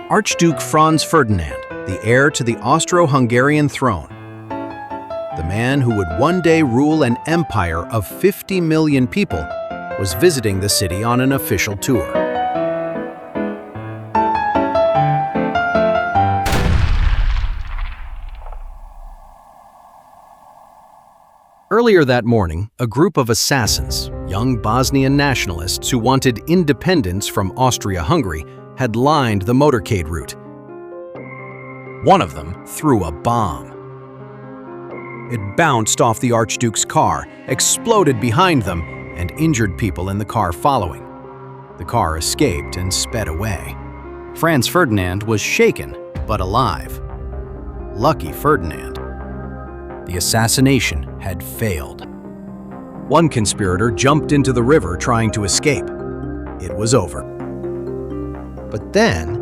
Archduke Franz Ferdinand, the heir to the Austro-Hungarian throne. The man who would one day rule an empire of 50 million people was visiting the city on an official tour. Earlier that morning, a group of assassins, young Bosnian nationalists who wanted independence from Austria-Hungary, had lined the motorcade route. One of them threw a bomb. It bounced off the Archduke's car, exploded behind them, and injured people in the car following. The car escaped and sped away. Franz Ferdinand was shaken, but alive. Lucky Ferdinand. The assassination had failed. One conspirator jumped into the river trying to escape. It was over. But then,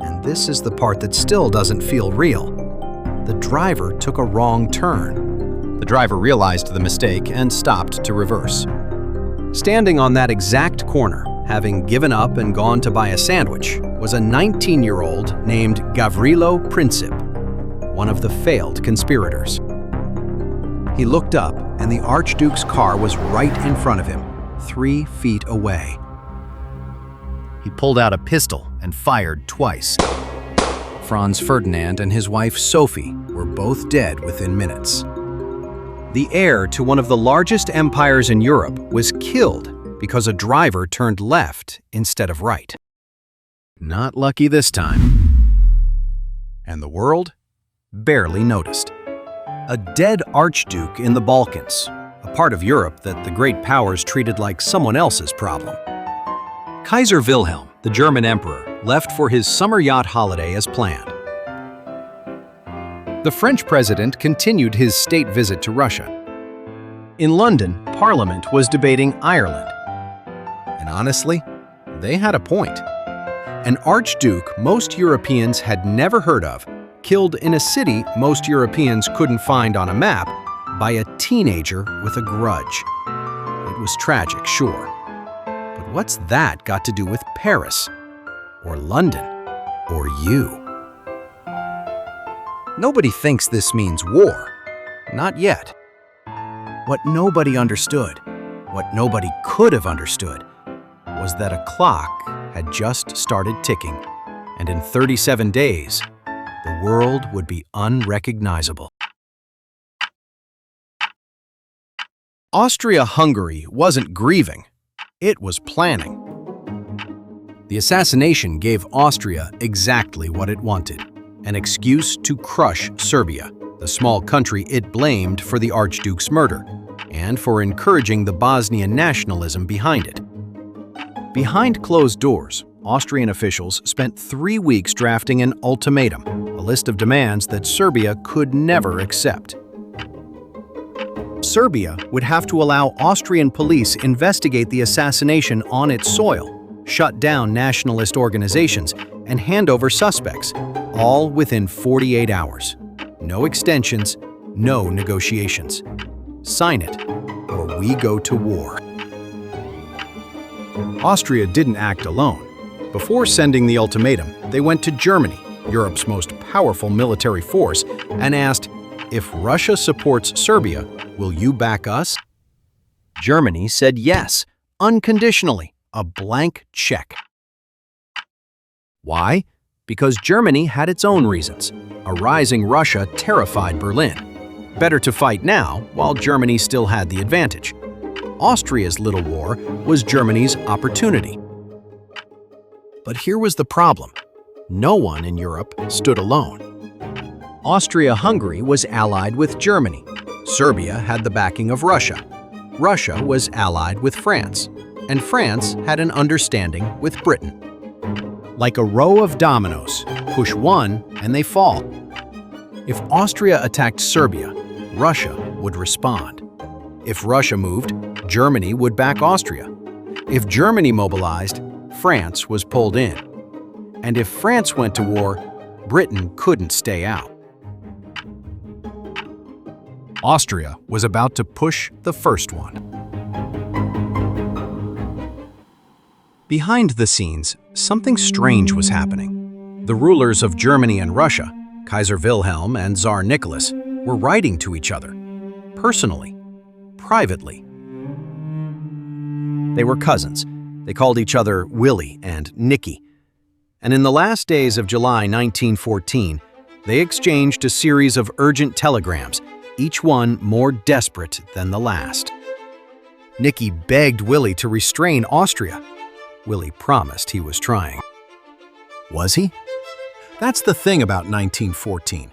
and this is the part that still doesn't feel real, the driver took a wrong turn. The driver realized the mistake and stopped to reverse. Standing on that exact corner, having given up and gone to buy a sandwich, was a 19-year-old named Gavrilo Princip, one of the failed conspirators. He looked up, and the Archduke's car was right in front of him, 3 feet away. He pulled out a pistol and fired twice. Franz Ferdinand and his wife Sophie were both dead within minutes. The heir to one of the largest empires in Europe was killed because a driver turned left instead of right. Not lucky this time. And the world barely noticed. A dead archduke in the Balkans, a part of Europe that the great powers treated like someone else's problem. Kaiser Wilhelm, the German emperor, left for his summer yacht holiday as planned. The French president continued his state visit to Russia. In London, Parliament was debating Ireland. And honestly, they had a point. An archduke most Europeans had never heard of, killed in a city most Europeans couldn't find on a map, by a teenager with a grudge. It was tragic, sure. But what's that got to do with Paris, or London, or you? Nobody thinks this means war. Not yet. What nobody understood, what nobody could have understood, was that a clock had just started ticking, and in 37 days, the world would be unrecognizable. Austria-Hungary wasn't grieving. It was planning. The assassination gave Austria exactly what it wanted, an excuse to crush Serbia, the small country it blamed for the Archduke's murder, and for encouraging the Bosnian nationalism behind it. Behind closed doors, Austrian officials spent 3 weeks drafting an ultimatum, a list of demands that Serbia could never accept. Serbia would have to allow Austrian police investigate the assassination on its soil, shut down nationalist organizations, and hand over suspects, all within 48 hours. No extensions, no negotiations. Sign it, or we go to war. Austria didn't act alone. Before sending the ultimatum, they went to Germany, Europe's most powerful military force, and asked, "If Russia supports Serbia, will you back us?" Germany said yes, unconditionally, a blank check. Why? Because Germany had its own reasons. A rising Russia terrified Berlin. Better to fight now, while Germany still had the advantage. Austria's little war was Germany's opportunity. But here was the problem. No one in Europe stood alone. Austria-Hungary was allied with Germany. Serbia had the backing of Russia. Russia was allied with France. And France had an understanding with Britain. Like a row of dominoes, push one and they fall. If Austria attacked Serbia, Russia would respond. If Russia moved, Germany would back Austria. If Germany mobilized, France was pulled in. And if France went to war, Britain couldn't stay out. Austria was about to push the first one. Behind the scenes, something strange was happening. The rulers of Germany and Russia, Kaiser Wilhelm and Tsar Nicholas, were writing to each other, personally, privately. They were cousins. They called each other Willy and Nicky. And in the last days of July 1914, they exchanged a series of urgent telegrams, each one more desperate than the last. Nicky begged Willy to restrain Austria. Willy promised he was trying. Was he? That's the thing about 1914.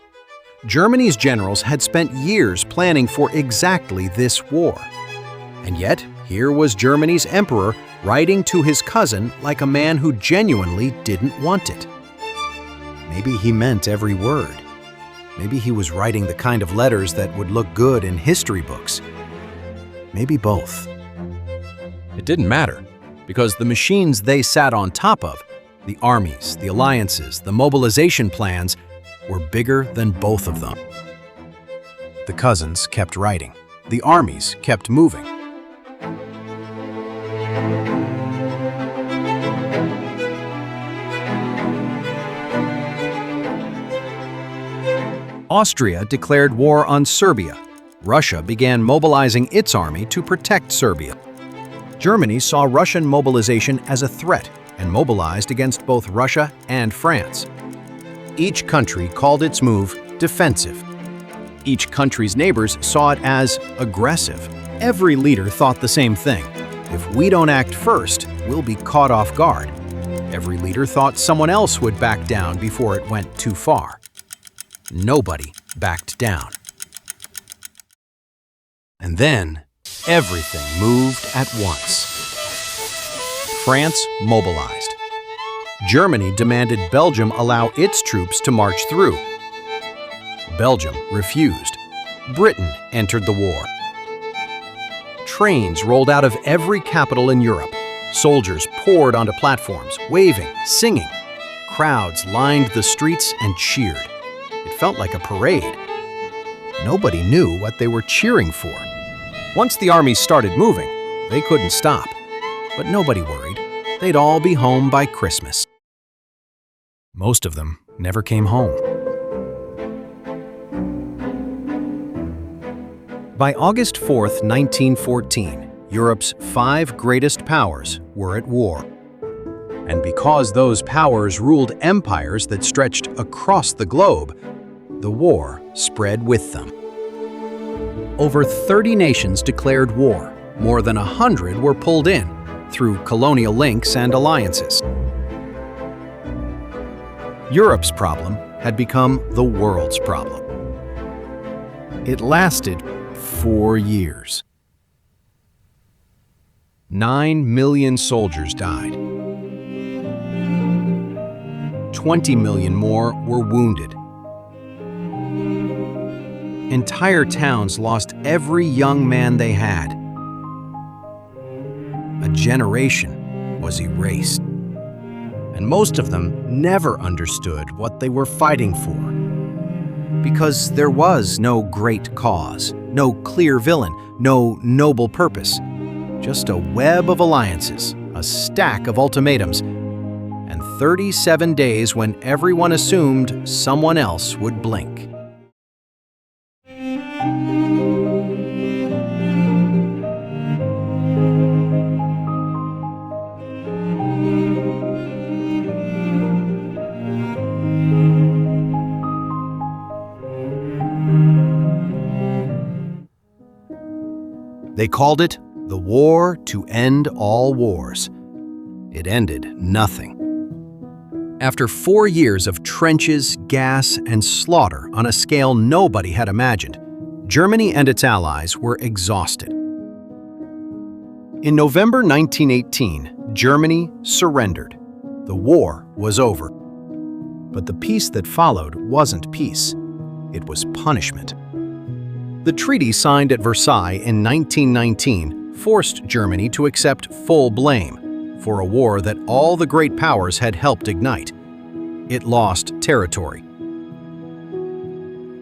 Germany's generals had spent years planning for exactly this war. And yet, here was Germany's emperor writing to his cousin like a man who genuinely didn't want it. Maybe he meant every word. Maybe he was writing the kind of letters that would look good in history books. Maybe both. It didn't matter, because the machines they sat on top of, the armies, the alliances, the mobilization plans, were bigger than both of them. The cousins kept writing. The armies kept moving. Austria declared war on Serbia. Russia began mobilizing its army to protect Serbia. Germany saw Russian mobilization as a threat and mobilized against both Russia and France. Each country called its move defensive. Each country's neighbors saw it as aggressive. Every leader thought the same thing. If we don't act first, we'll be caught off guard. Every leader thought someone else would back down before it went too far. Nobody backed down. And then, everything moved at once. France mobilized. Germany demanded Belgium allow its troops to march through. Belgium refused. Britain entered the war. Trains rolled out of every capital in Europe. Soldiers poured onto platforms, waving, singing. Crowds lined the streets and cheered. It felt like a parade. Nobody knew what they were cheering for. Once the armies started moving, they couldn't stop. But nobody worried. They'd all be home by Christmas. Most of them never came home. By August 4th, 1914, Europe's 5 greatest powers were at war. And because those powers ruled empires that stretched across the globe, the war spread with them. Over 30 nations declared war. More than 100 were pulled in through colonial links and alliances. Europe's problem had become the world's problem. It lasted 4 years. 9 million soldiers died. 20 million more were wounded. Entire towns lost every young man they had. A generation was erased. And most of them never understood what they were fighting for. Because there was no great cause, no clear villain, no noble purpose. Just a web of alliances, a stack of ultimatums, and 37 days when everyone assumed someone else would blink. They called it the war to end all wars. It ended nothing. After 4 years of trenches, gas, and slaughter on a scale nobody had imagined, Germany and its allies were exhausted. In November 1918, Germany surrendered. The war was over. But the peace that followed wasn't peace. It was punishment. The treaty signed at Versailles in 1919 forced Germany to accept full blame for a war that all the great powers had helped ignite. It lost territory.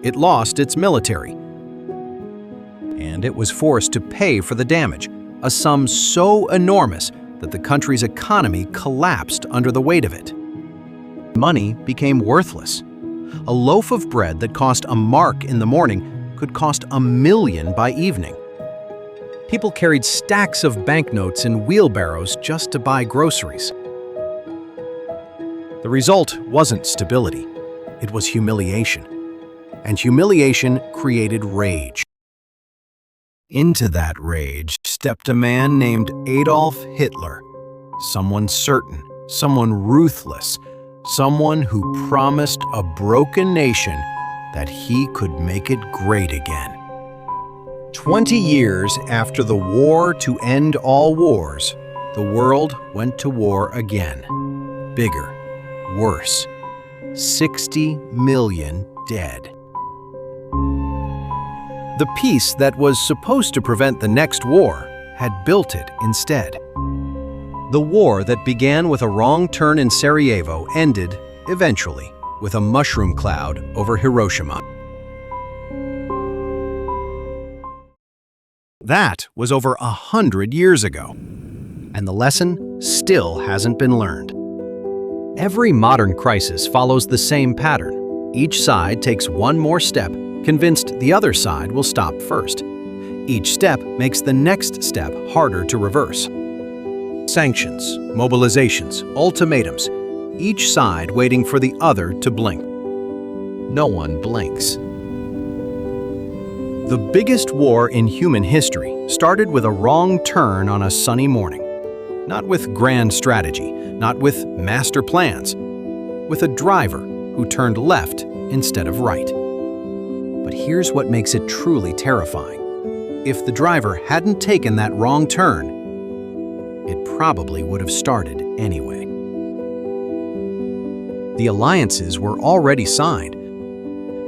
It lost its military. And it was forced to pay for the damage, a sum so enormous that the country's economy collapsed under the weight of it. Money became worthless. A loaf of bread that cost a mark in the morning could cost 1,000,000 by evening. People carried stacks of banknotes in wheelbarrows just to buy groceries. The result wasn't stability, it was humiliation. And humiliation created rage. Into that rage stepped a man named Adolf Hitler, someone certain, someone ruthless, someone who promised a broken nation that he could make it great again. 20 years after the war to end all wars, the world went to war again. Bigger, worse. 60 million dead. The peace that was supposed to prevent the next war had built it instead. The war that began with a wrong turn in Sarajevo ended, eventually, with a mushroom cloud over Hiroshima. That was over 100 years ago, and the lesson still hasn't been learned. Every modern crisis follows the same pattern. Each side takes one more step, convinced the other side will stop first. Each step makes the next step harder to reverse. Sanctions, mobilizations, ultimatums, each side waiting for the other to blink. No one blinks. The biggest war in human history started with a wrong turn on a sunny morning. Not with grand strategy, not with master plans, with a driver who turned left instead of right. But here's what makes it truly terrifying. If the driver hadn't taken that wrong turn, it probably would have started anyway. The alliances were already signed.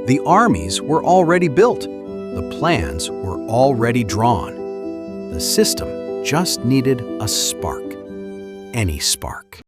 The armies were already built. The plans were already drawn. The system just needed a spark. Any spark.